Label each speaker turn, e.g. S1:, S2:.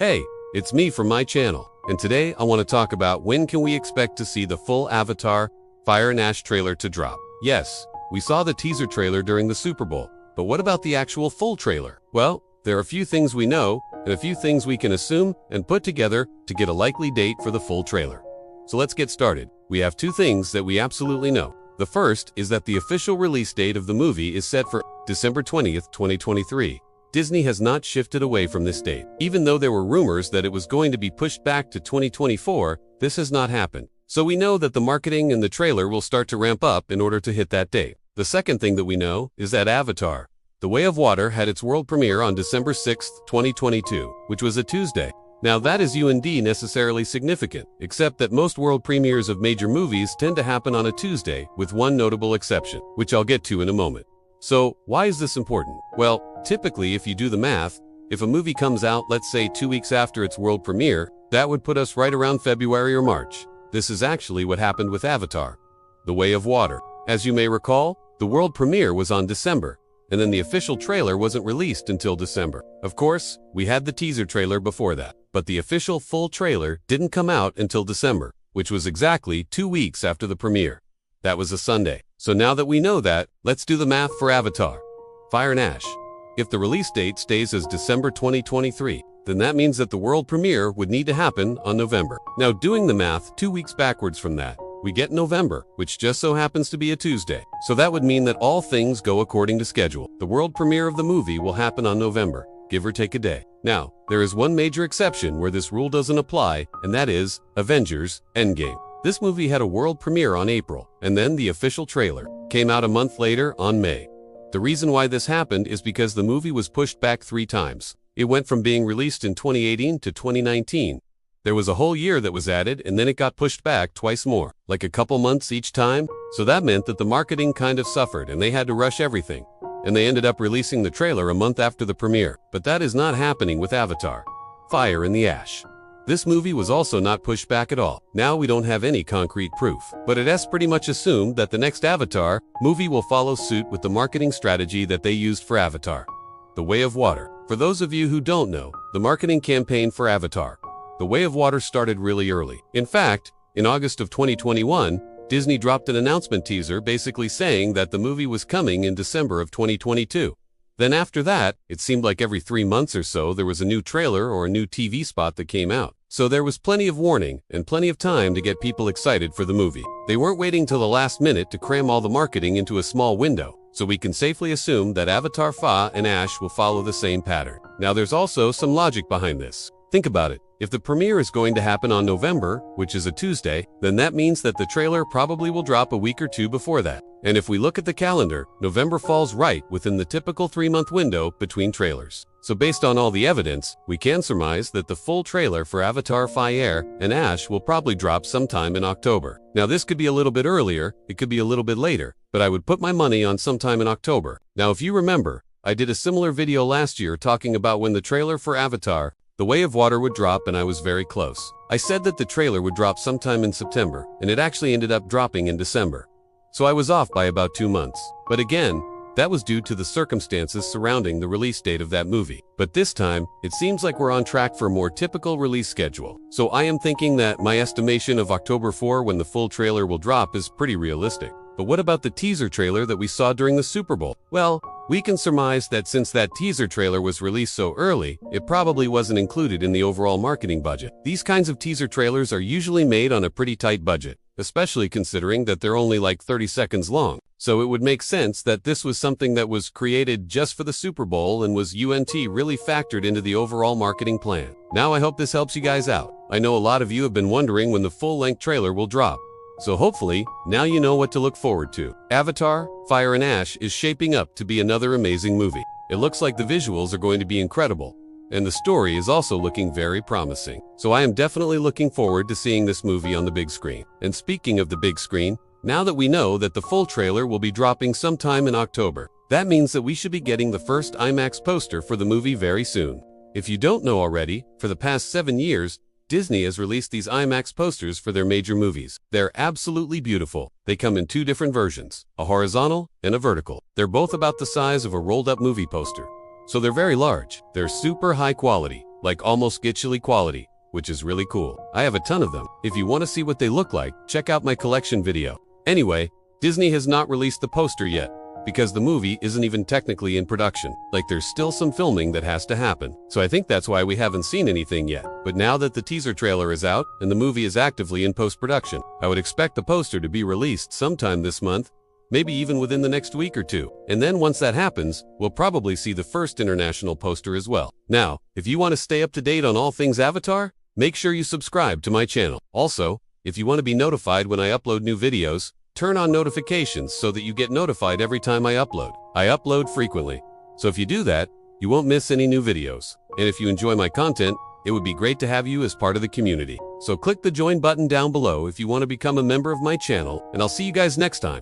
S1: Hey, it's me from my channel, and today I want to talk about when can we expect to see the full Avatar Fire and Ash trailer to drop. Yes, we saw the teaser trailer during the Super Bowl, but what about the actual full trailer? Well, there are a few things we know and a few things we can assume and put together to get a likely date for the full trailer. So let's get started. We have two things that we absolutely know. The first is that the official release date of the movie is set for December 20th, 2023. Disney has not shifted away from this date. Even though there were rumors that it was going to be pushed back to 2024, this has not happened. So we know that the marketing and the trailer will start to ramp up in order to hit that date. The second thing that we know is that Avatar: The Way of Water had its world premiere on December 6th, 2022, which was a Tuesday. Now that isn't necessarily significant, except that most world premieres of major movies tend to happen on a Tuesday, with one notable exception, which I'll get to in a moment. So, why is this important? Well, typically if you do the math, if a movie comes out, let's say 2 weeks after its world premiere, that would put us right around February or March. This is actually what happened with Avatar: The Way of Water. As you may recall, the world premiere was on December, and then the official trailer wasn't released until December. Of course, we had the teaser trailer before that, but the official full trailer didn't come out until December, which was exactly 2 weeks after the premiere. That was a Sunday. So now that we know that, let's do the math for Avatar Fire and Ash. If the release date stays as December 2023, then that means that the world premiere would need to happen on November. Now, doing the math 2 weeks backwards from that, we get November, which just so happens to be a Tuesday. So that would mean that all things go according to schedule. The world premiere of the movie will happen on November, give or take a day. Now, there is one major exception where this rule doesn't apply, and that is Avengers: Endgame. This movie had a world premiere on April, and then the official trailer came out a month later on May. The reason why this happened is because the movie was pushed back 3 times. It went from being released in 2018 to 2019. There was a whole year that was added, and then it got pushed back twice more, like a couple months each time. So that meant that the marketing kind of suffered, and they had to rush everything. And they ended up releasing the trailer a month after the premiere. But that is not happening with Avatar Fire and the Ash. This movie was also not pushed back at all. Now we don't have any concrete proof, but it has pretty much assumed that the next Avatar movie will follow suit with the marketing strategy that they used for Avatar: The Way of Water. For those of you who don't know, the marketing campaign for Avatar The Way of Water started really early. In fact, in August of 2021, Disney dropped an announcement teaser basically saying that the movie was coming in December of 2022. Then after that, it seemed like every 3 months or so there was a new trailer or a new TV spot that came out. So there was plenty of warning and plenty of time to get people excited for the movie. They weren't waiting till the last minute to cram all the marketing into a small window. So we can safely assume that Avatar Fire and Ash will follow the same pattern. Now there's also some logic behind this. Think about it. If the premiere is going to happen on November, which is a Tuesday, then that means that the trailer probably will drop a week or 2 before that. And if we look at the calendar, November falls right within the typical 3-month window between trailers. So based on all the evidence, we can surmise that the full trailer for Avatar Fire and Ash will probably drop sometime in October. Now this could be a little bit earlier, it could be a little bit later, but I would put my money on sometime in October. Now if you remember, I did a similar video last year talking about when the trailer for Avatar The Way of Water would drop, and I was very close. I said that the trailer would drop sometime in September, and it actually ended up dropping in December. So I was off by about 2 months. But again, that was due to the circumstances surrounding the release date of that movie. But this time, it seems like we're on track for a more typical release schedule. So I am thinking that my estimation of October 4 when the full trailer will drop is pretty realistic. But what about the teaser trailer that we saw during the Super Bowl? Well, we can surmise that since that teaser trailer was released so early, it probably wasn't included in the overall marketing budget. These kinds of teaser trailers are usually made on a pretty tight budget, especially considering that they're only like 30 seconds long. So it would make sense that this was something that was created just for the Super Bowl and was really factored into the overall marketing plan. Now I hope this helps you guys out. I know a lot of you have been wondering when the full-length trailer will drop. So hopefully, now you know what to look forward to. Avatar Fire and Ash is shaping up to be another amazing movie. It looks like the visuals are going to be incredible, and the story is also looking very promising. So I am definitely looking forward to seeing this movie on the big screen. And speaking of the big screen, now that we know that the full trailer will be dropping sometime in October, that means that we should be getting the first IMAX poster for the movie very soon. If you don't know already, for the past 7 years, Disney has released these IMAX posters for their major movies. They're absolutely beautiful. They come in 2 different versions, a horizontal and a vertical. They're both about the size of a rolled-up movie poster. So they're very large. They're super high quality. like almost Gitchily quality, which is really cool. I have a ton of them. If you want to see what they look like, check out my collection video. Anyway, Disney has not released the poster yet, because the movie isn't even technically in production. Like there's still some filming that has to happen. So I think that's why we haven't seen anything yet. But now that the teaser trailer is out and the movie is actively in post-production, I would expect the poster to be released sometime this month, maybe even within the next week or two. And then once that happens, we'll probably see the first international poster as well. Now, if you want to stay up to date on all things Avatar, make sure you subscribe to my channel. Also, if you want to be notified when I upload new videos, turn on notifications so that you get notified every time I upload. I upload frequently, so if you do that, you won't miss any new videos. And if you enjoy my content, it would be great to have you as part of the community. So click the join button down below if you want to become a member of my channel, and I'll see you guys next time.